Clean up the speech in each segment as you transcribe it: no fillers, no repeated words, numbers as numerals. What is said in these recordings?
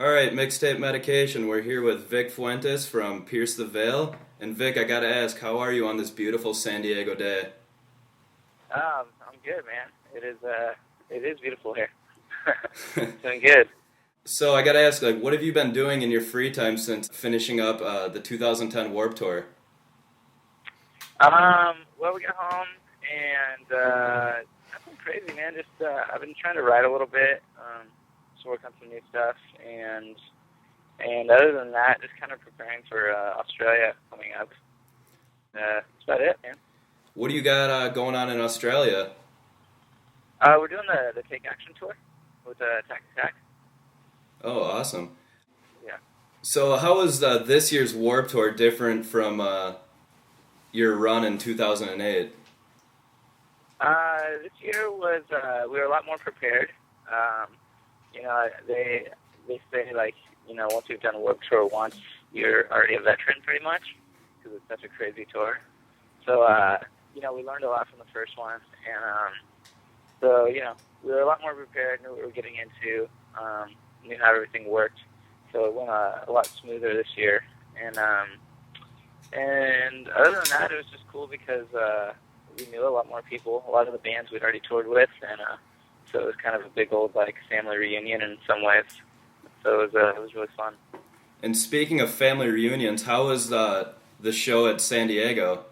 All right, Mixtape Medication. We're here with Vic Fuentes from Peirce the Veil. And Vic, I gotta ask, how are you on this beautiful San Diego day? I'm good, man. It is beautiful here. Doing good. So I gotta ask, what have you been doing in your free time since finishing up the 2010 Warped Tour? Well, we got home and nothing crazy, man. Just I've been trying to write a little bit, just work on some new stuff, and other than that, just kind of preparing for Australia coming up. That's about it, man. What do you got going on in Australia? We're doing the Take Action tour with Attack Attack. Oh, awesome. Yeah. So how is this year's Warped Tour different from your run in 2008? This year was we were a lot more prepared. They say like once you've done a Warped Tour once, you're already a veteran pretty much because it's such a crazy tour. So we learned a lot from the first one, and so we were a lot more prepared, knew what we were getting into, knew how everything worked. So it went a lot smoother this year, and other than that, it was just cool because we knew a lot more people, a lot of the bands we'd already toured with, and so it was kind of a big old family reunion in some ways. So it was really fun. And speaking of family reunions, how was the show at San Diego?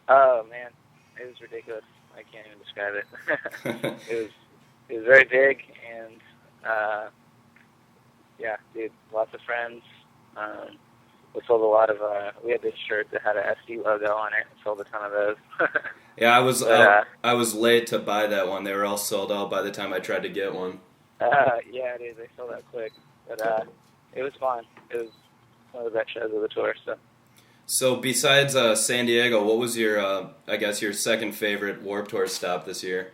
Oh man, it was ridiculous. I can't even describe it. It was very big, and yeah, dude, lots of friends. We sold a lot of. We had this shirt that had a SD logo on it. We sold a ton of those. Yeah, I was late to buy that one. They were all sold out by the time I tried to get one. Yeah, dude, they sold out quick. But it was fun. It was one of the best shows of the tour. So besides San Diego, what was your, I guess, your second favorite Warped Tour stop this year?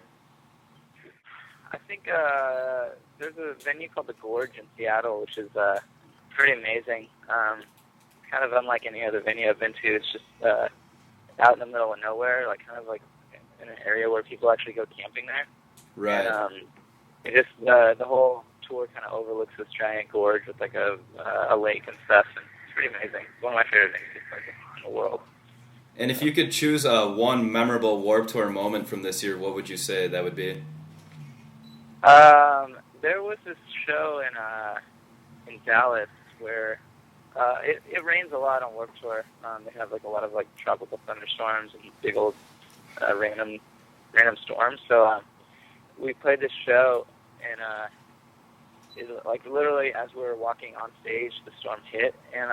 I think there's a venue called the Gorge in Seattle, which is pretty amazing. Kind of unlike any other venue I've been to. It's just out in the middle of nowhere, kind of in an area where people actually go camping there. Right. And it just the whole tour kind of overlooks this giant gorge with a lake and stuff. And it's pretty amazing. It's one of my favorite things in the world. And if you could choose one memorable Warped Tour moment from this year, what would you say that would be? There was this show in Dallas where it rains a lot on Warped Tour. They have a lot of tropical thunderstorms and big old random storms. So we played this show, and literally as we were walking on stage, the storm hit, and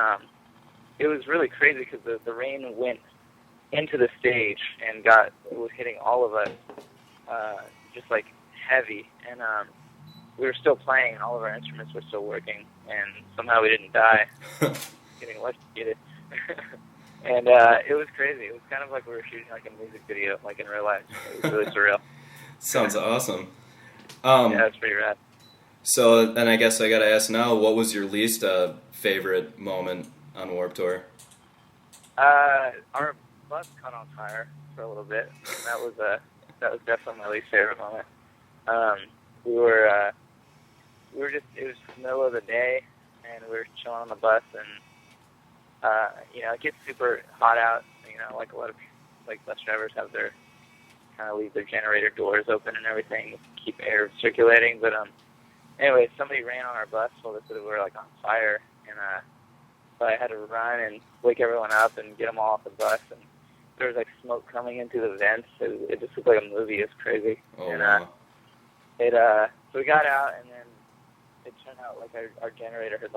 it was really crazy because the rain went into the stage and it was hitting all of us just heavy, and we were still playing, and all of our instruments were still working, and somehow we didn't die. Getting electrocuted. And it was crazy. It was kind of like we were shooting a music video, in real life. It was really surreal. Sounds awesome. Yeah, it's pretty rad. So then I guess I gotta ask now, what was your least favorite moment on Warped Tour? Our bus caught on fire for a little bit. And that was definitely my least favorite moment. We were just, it was the middle of the day, and we were chilling on the bus, and it gets super hot out. A lot of bus drivers have their leave their generator doors open and everything to keep air circulating. But anyway, somebody ran on our bus, told us that we were on fire, and so I had to run and wake everyone up and get them all off the bus. And there was smoke coming into the vents. It just looked like a movie. It was crazy. Oh, and wow. So we got out, and then it turned out our generator had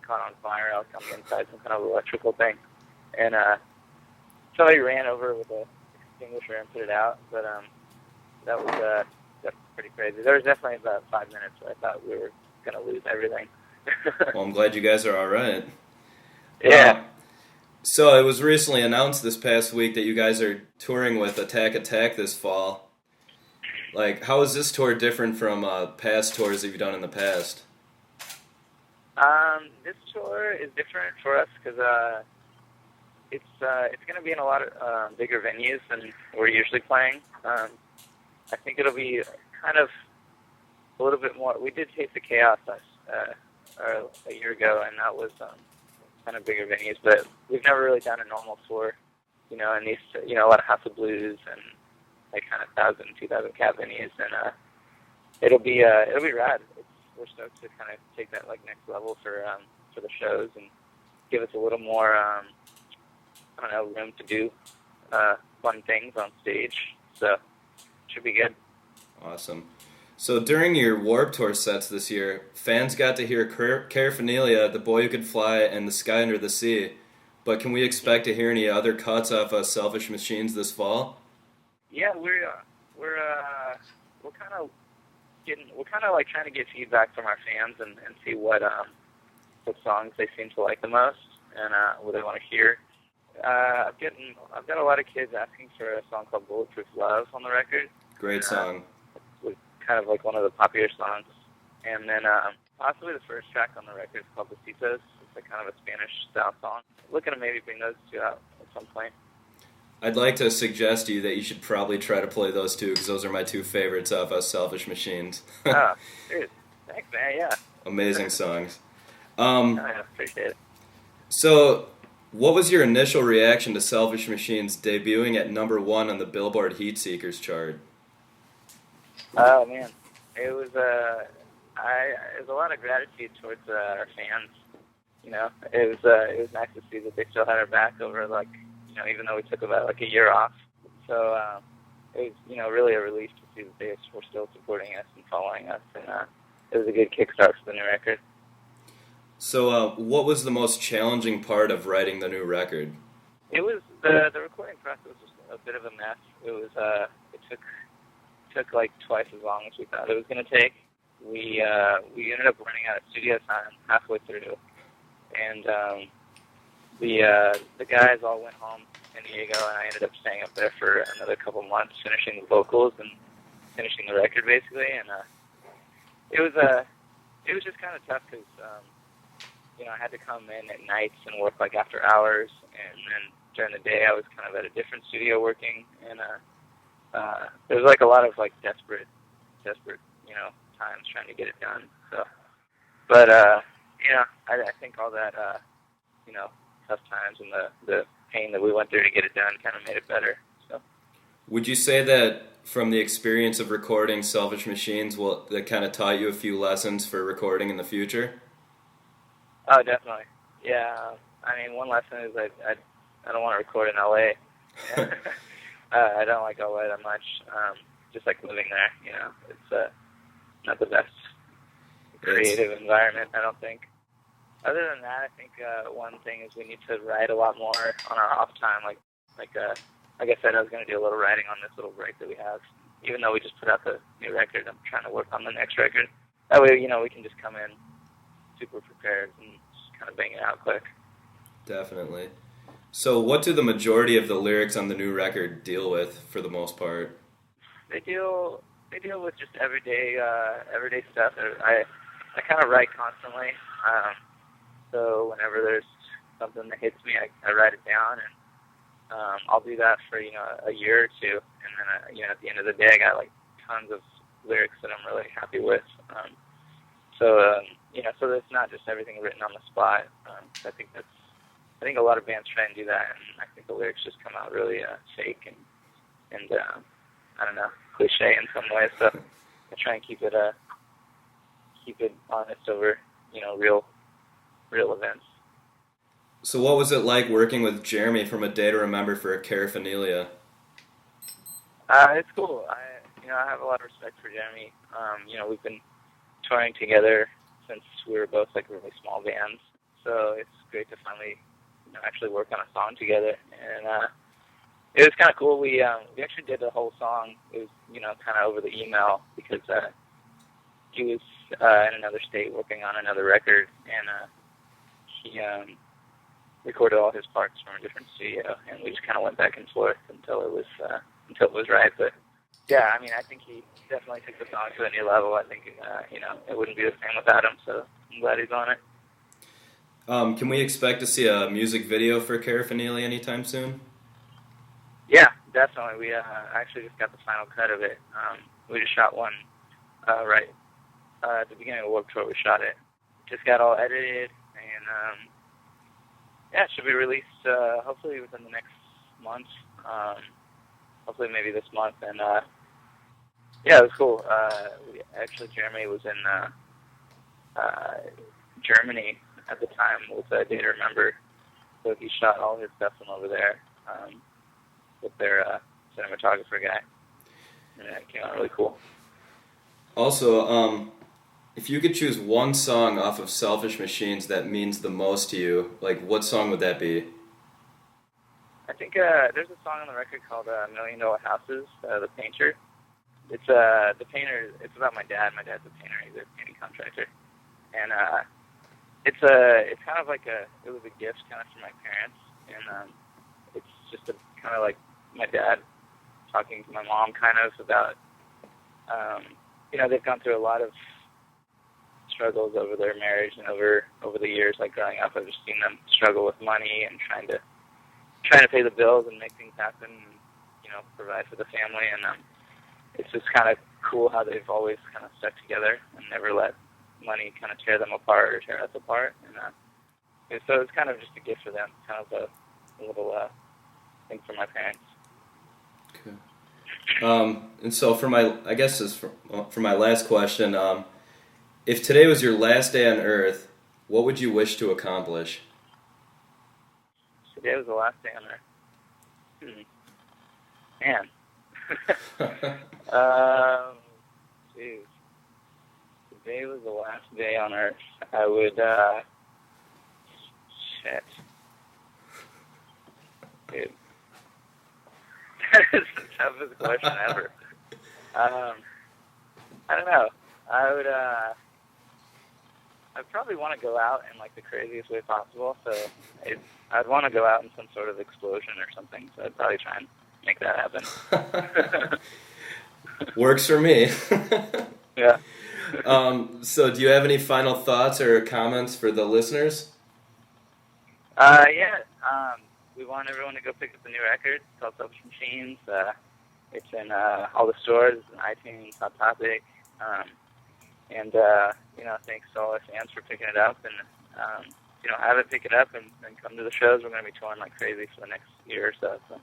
caught on fire. I was coming inside some kind of electrical thing, and somebody ran over with a extinguisher and put it out. But that was definitely pretty crazy. There was definitely about 5 minutes where I thought we were gonna lose everything. Well, I'm glad you guys are all right. Yeah. So it was recently announced this past week that you guys are touring with Attack Attack this fall. How is this tour different from past tours that you've done in the past? This tour is different for us because it's going to be in a lot of bigger venues than we're usually playing. I think it'll be kind of a little bit more. We did Taste the Chaos a year ago, and that was kind of bigger venues. But we've never really done a normal tour, in these, a lot of House of Blues and like kind of 1,000, 2,000 cap venues, and it'll be rad. We're stoked to kind of take that like next level for the shows and give us a little more, room to do fun things on stage. So should be good. Awesome. So during your Warped Tour sets this year, fans got to hear Paraphernalia, The Boy Who Could Fly, and The Sky Under the Sea. But can we expect to hear any other cuts off Selfish Machines this fall? Yeah, we're kind of like trying to get feedback from our fans and see what songs they seem to like the most and what they want to hear. I've got a lot of kids asking for a song called Bulletproof Love on the record. Great song. Was kind of like one of the popular songs. And then possibly the first track on the record is called Besitos. It's like kind of a Spanish-style song. Looking to maybe bring those two out at some point. I'd like to suggest to you that you should probably try to play those two, because those are my two favorites of Selfish Machines. Oh, dude. Thanks, man. Yeah. Amazing songs. I appreciate it. So, what was your initial reaction to Selfish Machines debuting at number 1 on the Billboard Heat Seekers chart? Oh, man. It was a lot of gratitude towards our fans. It was nice to see that they still had our back over, like, even though we took about like a year off. So it was, really a relief to see that they were still supporting us and following us, and it was a good kickstart for the new record. So what was the most challenging part of writing the new record? It was the recording process was a bit of a mess. It was it took like twice as long as we thought it was going to take. We ended up running out of studio time halfway through, and the guys all went home in Diego, and I ended up staying up there for another couple months, finishing the vocals and finishing the record, basically. And it was just kind of tough because I had to come in at nights and work like after hours, and then during the day I was kind of at a different studio working, and there was like a lot of like desperate times trying to get it done. So, but I think all that tough times and the pain that we went through to get it done kind of made it better. So, would you say that from the experience of recording Selfish Machines, that kind of taught you a few lessons for recording in the future? Oh, definitely. Yeah. I mean, one lesson is I don't want to record in LA. I don't like LA that much. Just like living there, it's not the best creative environment, I don't think. Other than that, I think one thing is we need to write a lot more on our off time. Like I said, I was going to do a little writing on this little break that we have. Even though we just put out the new record, I'm trying to work on the next record. That way, we can just come in super prepared and just kind of bang it out quick. Definitely. So what do the majority of the lyrics on the new record deal with, for the most part? They deal with just everyday stuff. I kind of write constantly. So whenever there's something that hits me, I write it down, and I'll do that for a year or two, and then at the end of the day, I got like tons of lyrics that I'm really happy with. So it's not just everything written on the spot. I think a lot of bands try and do that, and I think the lyrics just come out really fake and I don't know, cliche in some ways. So I try and keep it honest over real events. So what was it like working with Jeremy from A Day to Remember for Paraphernalia? It's cool. I have a lot of respect for Jeremy. We've been touring together since we were both like really small bands, so it's great to finally actually work on a song together. And it was kind of cool. We actually did the whole song. It was kind of over the email because he was in another state working on another record, and he recorded all his parts from a different studio, and we just kind of went back and forth until it was right. But yeah, I mean, I think he definitely took the song to a new level. I think it wouldn't be the same without him. So I'm glad he's on it. Can we expect to see a music video for Paraphernalia anytime soon? Yeah, definitely. We actually just got the final cut of it. We just shot one right at the beginning of the Warped Tour. We shot it just got all edited, and yeah, it should be released hopefully within the next month. Hopefully maybe this month, and yeah, it was cool. Actually, Jeremy was in Germany at the time with Day to Remember, so he shot all his stuff from over there with their cinematographer guy, and it came out really cool. Also, if you could choose one song off of Selfish Machines that means the most to you, like what song would that be? I think there's a song on the record called $1 Million Houses, The Painter. It's the painter. It's about my dad. My dad's a painter. He's a painting contractor, and it's kind of like it was a gift kind of from my parents, and it's just kind of like my dad talking to my mom kind of about they've gone through a lot of struggles over their marriage and over the years. Like growing up, I've just seen them struggle with money and trying to pay the bills and make things happen, and, provide for the family. And it's just kind of cool how they've always kind of stuck together and never let money kind of tear them apart or tear us apart. And so it's kind of just a gift for them, kind of a little thing for my parents. Okay. And so for my last question, if today was your last day on Earth, what would you wish to accomplish? Today was the last day on Earth. Man. Geez. Today was the last day on Earth. I would, shit. Dude. That is the toughest question ever. I don't know. I'd probably want to go out in like the craziest way possible. So I'd want to go out in some sort of explosion or something. So I'd probably try and make that happen. Works for me. Yeah. So do you have any final thoughts or comments for the listeners? Yeah. We want everyone to go pick up the new record. It's called Selfish Machines. It's in all the stores, iTunes, Hot Topic. And thanks to all our fans for picking it up. And if you don't have it, pick it up and come to the shows. We're going to be touring like crazy for the next year or so. So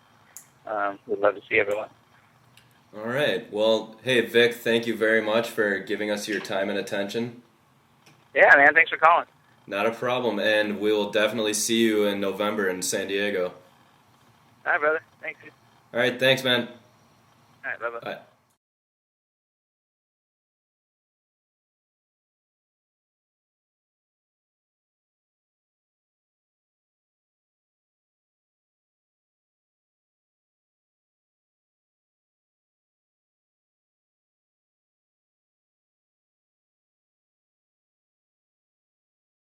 we'd love to see everyone. All right. Well, hey, Vic, thank you very much for giving us your time and attention. Yeah, man. Thanks for calling. Not a problem. And we will definitely see you in November in San Diego. All right, brother. Thanks. All right. Thanks, man. All right. Bye-bye. Bye.